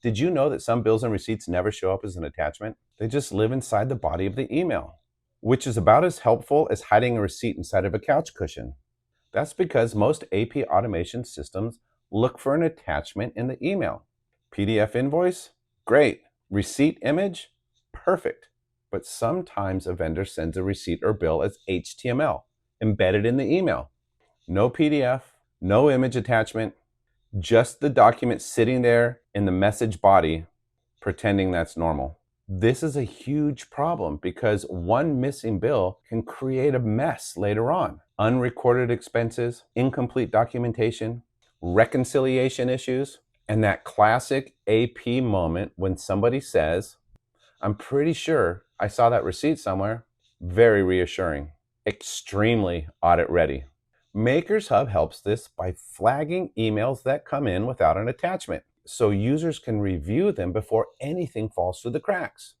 Did you know that some bills and receipts never show up as an attachment? They just live inside the body of the email, which is about as helpful as hiding a receipt inside of a couch cushion. That's because most AP automation systems look for an attachment in the email. PDF invoice? Great. Receipt image? Perfect. But sometimes a vendor sends a receipt or bill as HTML embedded in the email. No PDF, no image attachment, just the document sitting there in the message body, pretending that's normal. This is a huge problem because one missing bill can create a mess later on. Unrecorded expenses, incomplete documentation, reconciliation issues, and that classic AP moment when somebody says, "I'm pretty sure I saw that receipt somewhere." Very reassuring. Extremely audit ready. MakersHub helps this by flagging emails that come in without an attachment, so users can review them before anything falls through the cracks.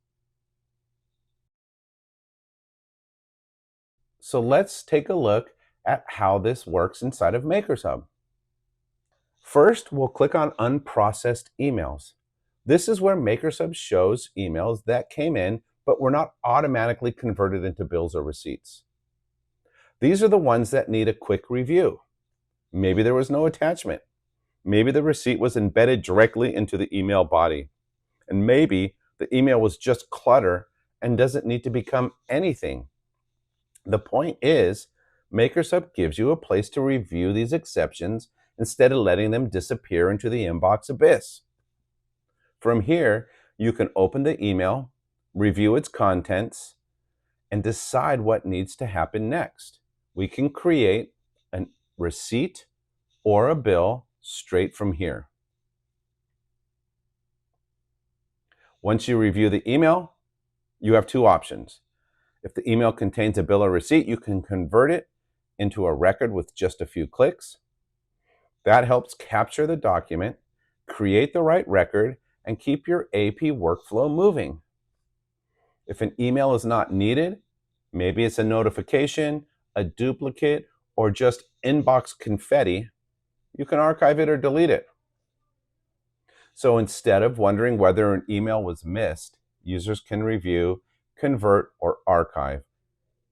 So let's take a look at how this works inside of MakersHub. First, we'll click on Unprocessed Emails. This is where MakersHub shows emails that came in but were not automatically converted into bills or receipts. These are the ones that need a quick review. Maybe there was no attachment. Maybe the receipt was embedded directly into the email body. And maybe the email was just clutter and doesn't need to become anything. The point is, MakersHub gives you a place to review these exceptions instead of letting them disappear into the inbox abyss. From here, you can open the email, review its contents, and decide what needs to happen next. We can create a receipt or a bill straight from here. Once you review the email, you have two options. If the email contains a bill or receipt, you can convert it into a record with just a few clicks. That helps capture the document, create the right record, and keep your AP workflow moving. If an email is not needed, maybe it's a notification, a duplicate, or just inbox confetti, you can archive it or delete it. So instead of wondering whether an email was missed, users can review, convert, or archive.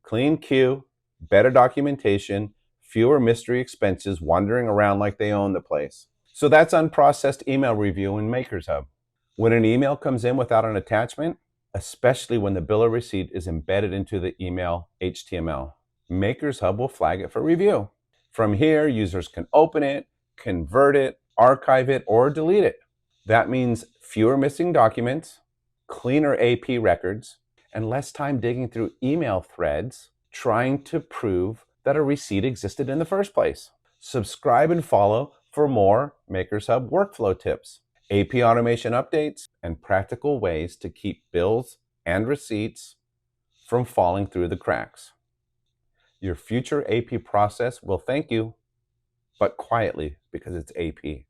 Clean queue, better documentation, fewer mystery expenses wandering around like they own the place. So that's unprocessed email review in MakersHub. When an email comes in without an attachment, especially when the bill or receipt is embedded into the email HTML, MakersHub will flag it for review. From here, users can open it, convert it, archive it, or delete it. That means fewer missing documents, cleaner AP records, and less time digging through email threads trying to prove that a receipt existed in the first place. Subscribe and follow for more MakersHub workflow tips, AP automation updates, and practical ways to keep bills and receipts from falling through the cracks. Your future AP process will thank you, but quietly because it's AP.